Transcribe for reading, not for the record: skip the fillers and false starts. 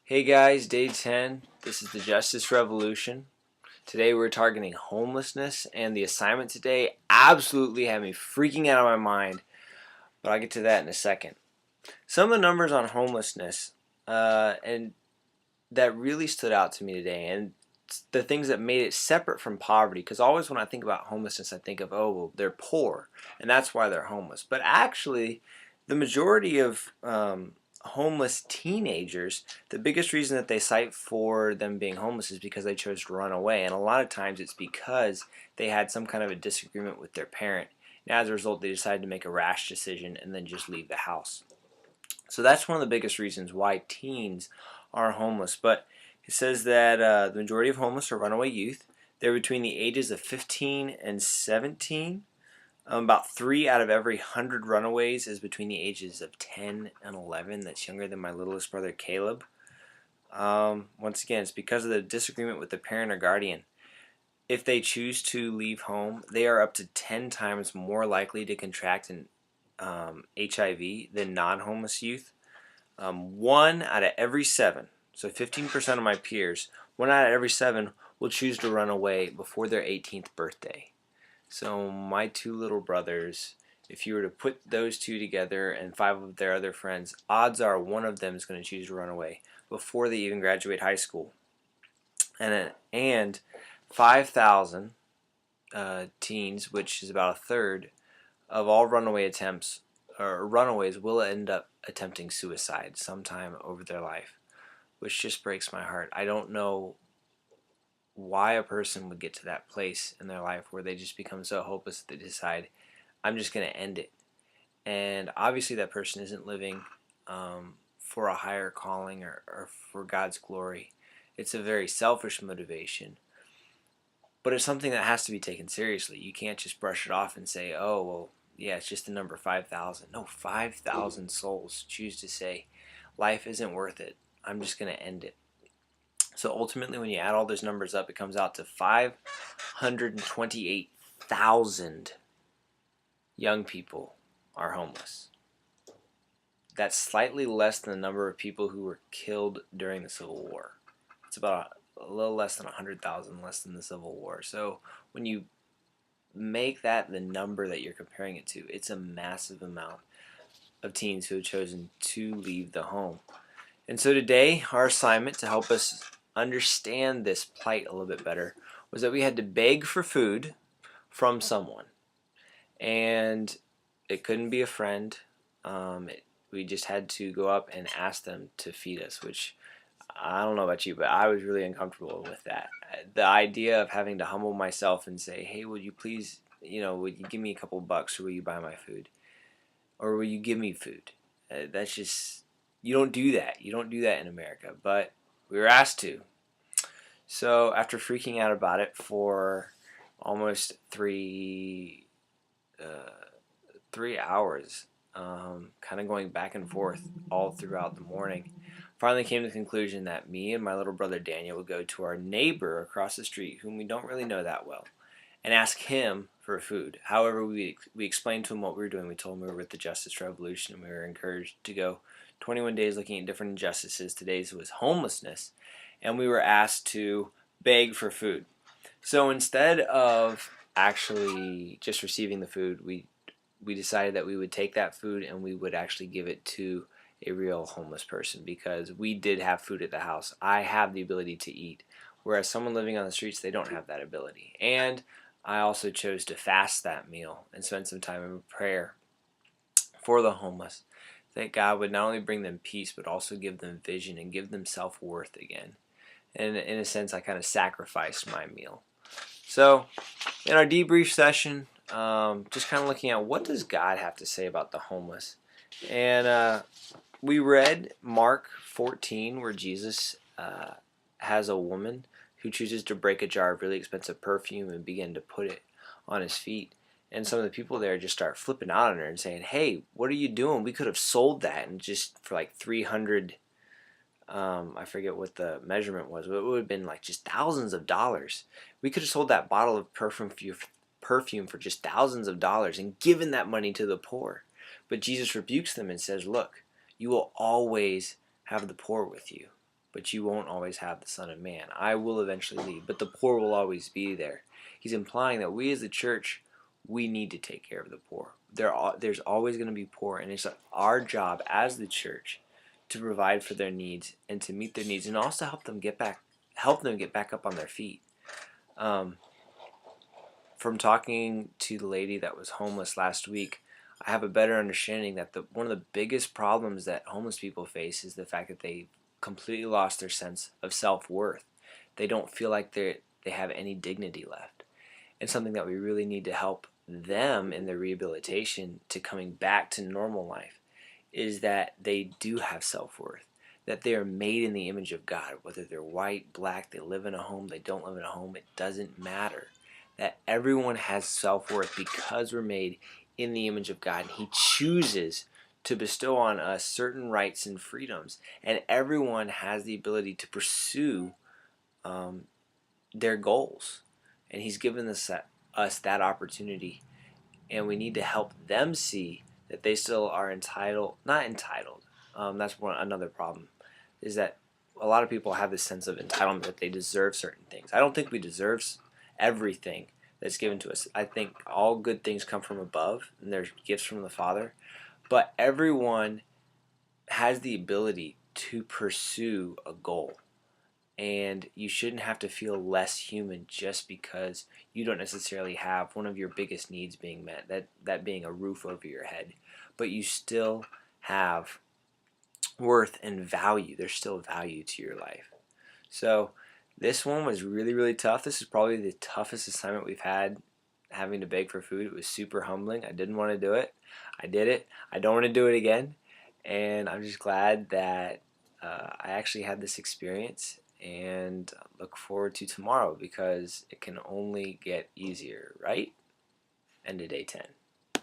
Hey guys, day 10. This is the Justice Revolution. Today we're targeting homelessness, and the assignment today absolutely had me freaking out of my mind, but I'll get to that in a second. Some of the numbers on homelessness and that really stood out to me today, and the things that made it separate from poverty, because always when I think about homelessness I think of, oh, well, they're poor and that's why they're homeless, but actually the majority of homeless teenagers, the biggest reason that they cite for them being homeless is because they chose to run away, and a lot of times it's because they had some kind of a disagreement with their parent, and as a result they decided to make a rash decision and then just leave the house. So that's one of the biggest reasons why teens are homeless. But it says that the majority of homeless are runaway youth. They're between the ages of 15 and 17. About 3 out of every 100 runaways is between the ages of 10 and 11. That's younger than my littlest brother Caleb. Once again, it's because of the disagreement with the parent or guardian. If they choose to leave home, they are up to 10 times more likely to contract an HIV than non-homeless youth. 1 out of every 7, so 15% of my peers, 1 out of every 7 will choose to run away before their 18th birthday. So my 2 little brothers, if you were to put those 2 together and 5 of their other friends, odds are one of them is going to choose to run away before they even graduate high school. And 5,000 teens, which is about a third of all runaway attempts or runaways, will end up attempting suicide sometime over their life, which just breaks my heart. I don't know why a person would get to that place in their life where they just become so hopeless that they decide, I'm just going to end it. And obviously that person isn't living for a higher calling or for God's glory. It's a very selfish motivation. But it's something that has to be taken seriously. You can't just brush it off and say, oh, well, yeah, it's just the number 5,000. No, 5,000 souls choose to say, life isn't worth it. I'm just going to end it. So ultimately, when you add all those numbers up, it comes out to 528,000 young people are homeless. That's slightly less than the number of people who were killed during the Civil War. It's about a little less than 100,000 less than the Civil War. So when you make that the number that you're comparing it to, it's a massive amount of teens who have chosen to leave the home. And so today, our assignment to help us understand this plight a little bit better was that we had to beg for food from someone. And it couldn't be a friend. We just had to go up and ask them to feed us, which I don't know about you, but I was really uncomfortable with that. The idea of having to humble myself and say, hey, would you please, would you give me a couple bucks, or will you buy my food? Or will you give me food? That's just, you don't do that. You don't do that in America, but we were asked to. So after freaking out about it for almost 3 hours, kind of going back and forth all throughout the morning, finally came to the conclusion that me and my little brother Daniel would go to our neighbor across the street, whom we don't really know that well, and ask him for food. However, we explained to him what we were doing. We told him we were with the Justice Revolution, and we were encouraged to go 21 days looking at different injustices. Today's was homelessness, and we were asked to beg for food. So instead of actually just receiving the food, we decided that we would take that food and we would actually give it to a real homeless person, because we did have food at the house. I have the ability to eat, whereas someone living on the streets, they don't have that ability. And I also chose to fast that meal and spend some time in prayer for the homeless, that God would not only bring them peace but also give them vision and give them self-worth again. And in a sense, I kind of sacrificed my meal. So in our debrief session, just kind of looking at what does God have to say about the homeless. And we read Mark 14, where Jesus has a woman who chooses to break a jar of really expensive perfume and begin to put it on his feet. And some of the people there just start flipping out on her and saying, hey, what are you doing? We could have sold that and just for like 300, I forget what the measurement was, but it would have been like just thousands of dollars. We could have sold that bottle of perfume for just thousands of dollars and given that money to the poor. But Jesus rebukes them and says, look, you will always have the poor with you, but you won't always have the Son of Man. I will eventually leave, but the poor will always be there. He's implying that we as the church, we need to take care of the poor. There's always going to be poor, and it's our job as the church to provide for their needs and to meet their needs, and also help them get back up on their feet. From talking to the lady that was homeless last week, I have a better understanding that one of the biggest problems that homeless people face is the fact that they completely lost their sense of self-worth. They don't feel like they have any dignity left. And something that we really need to help them in their rehabilitation to coming back to normal life is that they do have self-worth, that they are made in the image of God. Whether they're white, black, they live in a home, they don't live in a home, it doesn't matter. That everyone has self-worth because we're made in the image of God. He chooses to bestow on us certain rights and freedoms, and everyone has the ability to pursue their goals. And He's given us that opportunity, and we need to help them see that they still are not entitled. That's another problem, is that a lot of people have this sense of entitlement that they deserve certain things. I don't think we deserve everything that's given to us. I think all good things come from above, and they're gifts from the Father. But everyone has the ability to pursue a goal. And you shouldn't have to feel less human just because you don't necessarily have one of your biggest needs being met, that being a roof over your head. But you still have worth and value. There's still value to your life. So this one was really, really tough. This is probably the toughest assignment we've had, having to beg for food. It was super humbling. I didn't want to do it. I did it. I don't want to do it again. And I'm just glad that I actually had this experience, and look forward to tomorrow because it can only get easier, right? End of day 10.